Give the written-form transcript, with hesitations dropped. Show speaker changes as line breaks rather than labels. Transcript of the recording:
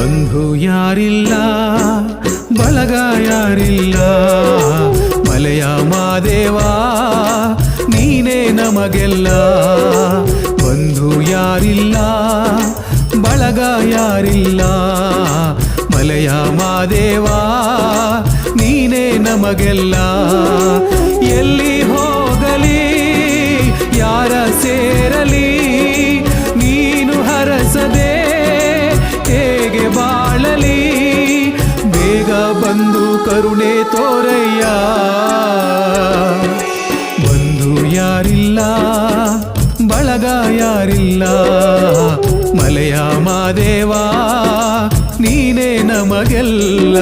ಬಂಧು ಯಾರಿಲ್ಲ ಬಳಗ ಯಾರಿಲ್ಲ ಮಲೆಯ ಮಾದೇವ ನೀನೇ ನಮಗೆಲ್ಲ ಬಂಧು ಯಾರಿಲ್ಲ ಬಳಗ ಯಾರಿಲ್ಲ ಮಲೆಯ ಮಾದೇವ ನೀನೇ ನಮಗೆಲ್ಲ ಎಲ್ಲಿ ಹೋಗಲಿ ಯಾರ ಸೇರಲಿ ನೀನು ಹರಸದೆ ಹೇಗೆ ಬಾಳಲಿ ಬೇಗ ಬಂದು ಕರುಣೆ ತೋರಯ್ಯ ಬಂಧು ಯಾರಿಲ್ಲ ಬಳಗ ಯಾರಿಲ್ಲ ಮಲೆಯ ಮಾದೇವ ನೀನೇ ನಮಗೆಲ್ಲ